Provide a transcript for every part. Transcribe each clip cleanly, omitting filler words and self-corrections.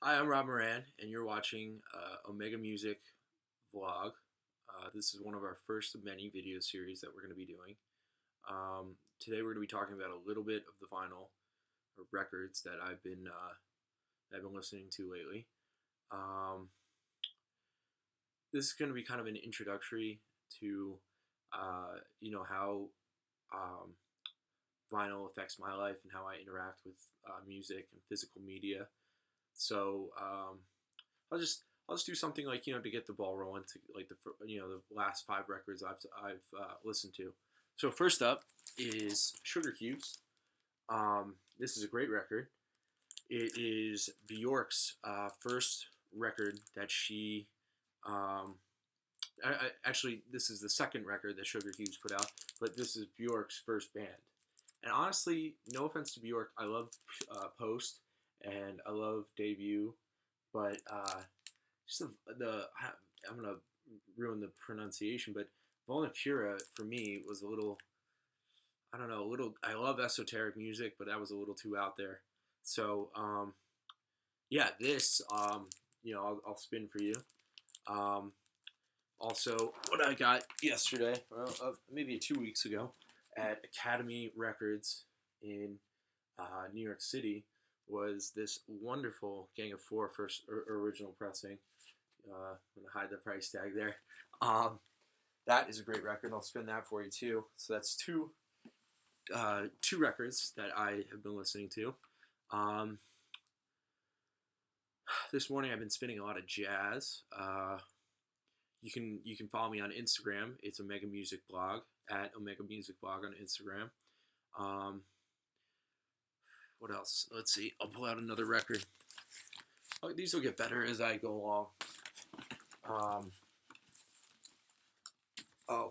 Hi, I'm Rob Moran, and you're watching OmegaMusic vlog. This is one of our first of many video series that we're going to be doing. Today we're going to be talking about a little bit of the vinyl or records that I've been listening to lately. Um, this is going to be kind of an introductory to how um, vinyl affects my life and how I interact with music and physical media. So I'll just I'll just do something like to get the ball rolling to like the last five records I've listened to. So first up is Sugar Cubes. This is a great record. It is Bjork's first record that she actually this is the second record that Sugar Cubes put out, but this is Bjork's first band. And honestly, no offense to Bjork, I love Post and I love Debut, but just I'm gonna ruin the pronunciation, but Volnacura for me was a little, I don't know, a little. I love esoteric music, but that was a little too out there. So yeah, this I'll spin for you. Um, Also, what I got yesterday, well, maybe 2 weeks ago, at Academy Records in New York City, was this wonderful Gang of Four first original pressing. I'm gonna hide the price tag there. Um, that is a great record. I'll spin that for you too. So that's two records that I have been listening to. Um, this morning I've been spinning a lot of jazz. You can follow me on Instagram. It's OmegaMusic blog at OmegaMusic blog on Instagram. Um, what else? Let's see. I'll pull out another record. Oh, these will get better as I go along.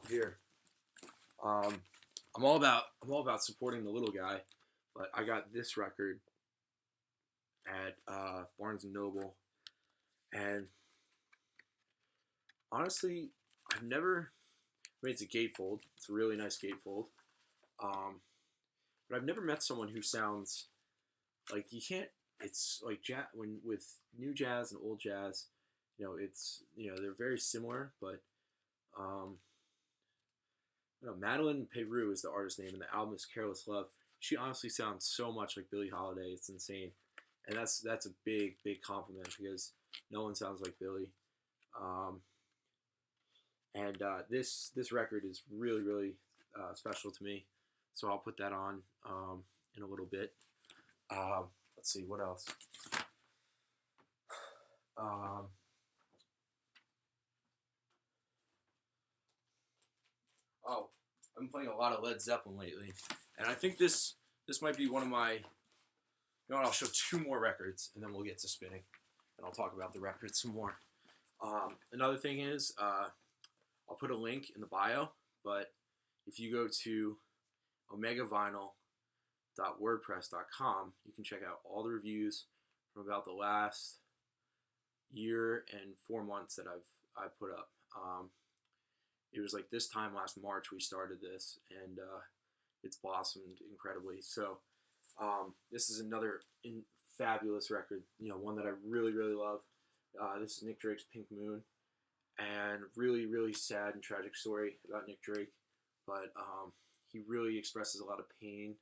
Here. I'm all about supporting the little guy, but I got this record at Barnes and Noble, and honestly, I've never. I mean, it's a gatefold. It's a really nice gatefold. Um, but I've never met someone who sounds like you can't. It's like jazz when with new jazz and old jazz. It's they're very similar, but um, Madeline Peru is the artist name, and the album is Careless Love. She honestly sounds so much like Billie Holiday. It's insane, and that's a big compliment because no one sounds like Billie. Um, and this record is really special to me, so I'll put that on in a little bit. Let's see what else. Um, oh, I've been playing a lot of Led Zeppelin lately, and I think this might be one of my. You know what? I'll show two more records, and then we'll get to spinning, and I'll talk about the records some more. Another thing is, I'll put a link in the bio, but if you go to omegavinyl.wordpress.com, you can check out all the reviews from about the last year and 4 months that I've put up. It was like this time last March we started this, and it's blossomed incredibly. So this is another fabulous record. One that I really love. This is Nick Drake's Pink Moon, and really sad and tragic story about Nick Drake, but he really expresses a lot of pain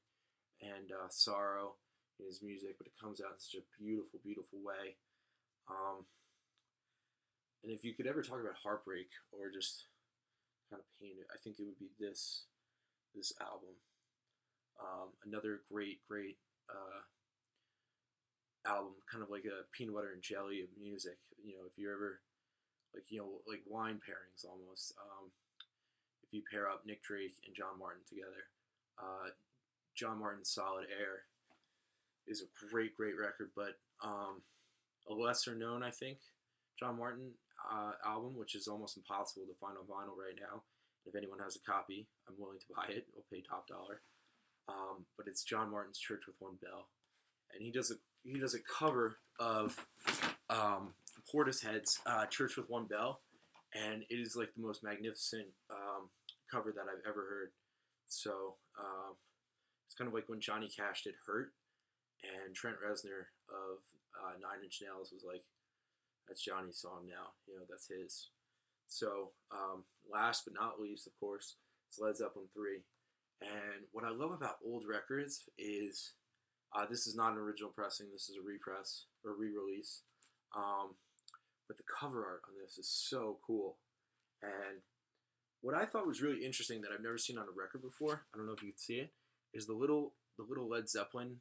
and sorrow in his music, but it comes out in such a beautiful way. And if you could ever talk about heartbreak or just kind of pain, I think it would be this album. Another great album, kind of like a peanut butter and jelly of music. If you're ever like wine pairings almost. If you pair up Nick Drake and John Martin together, John Martin's Solid Air is a great record, but a lesser known, I think, John Martin album, which is almost impossible to find on vinyl right now. If anyone has a copy, I'm willing to buy it. I'll pay top dollar. But it's John Martin's Church with One Bell, and he does a cover of Portishead's Church with One Bell, and it is like the most magnificent cover that I've ever heard. So it's kind of like when Johnny Cash did Hurt, And Trent Reznor of Nine Inch Nails was like, "That's Johnny's song now. That's his." So last but not least, of course, is Led Zeppelin 3. And what I love about old records is this is not an original pressing. This is a repress or re-release. Um, but the cover art on this is so cool. And what I thought was really interesting that I've never seen on a record before, I don't know if you can see it, is the little Led Zeppelin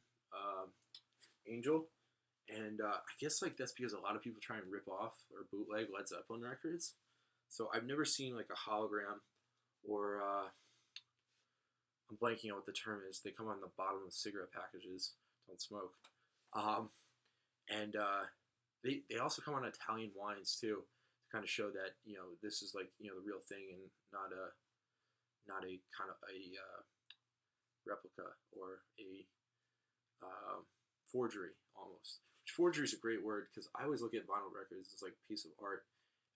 angel. And I guess like that's because a lot of people try and rip off or bootleg Led Zeppelin records. So I've never seen like a hologram or I'm blanking on what the term is. They come on the bottom of cigarette packages. Don't smoke. Um, and they also come on Italian wines too, to kind of show that this is like the real thing and not a kind of a replica or a forgery almost. Which forgery is a great word because I always look at vinyl records as like a piece of art,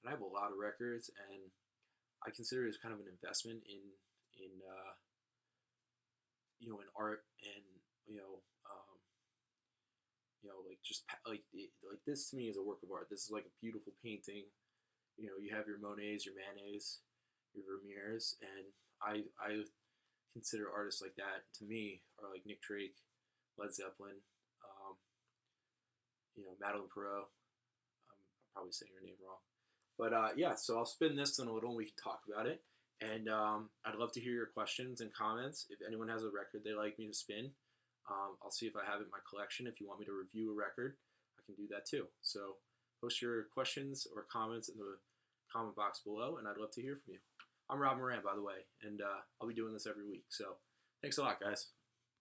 and I have a lot of records, and I consider it as kind of an investment in art and like just like this to me is a work of art. This is like a beautiful painting. You have your Monets, your Manets, your Vermeers, and I consider artists like that to me are like Nick Drake, Led Zeppelin, um, Madeline Perot. I'm probably saying her name wrong, but yeah. So I'll spin this in a little, and we can talk about it. And I'd love to hear your questions and comments. If anyone has a record they like me to spin, I'll see if I have it in my collection. If you want me to review a record, I can do that too. So post your questions or comments in the comment box below, and I'd love to hear from you. I'm Rob Moran, by the way, and I'll be doing this every week. So thanks a lot, guys.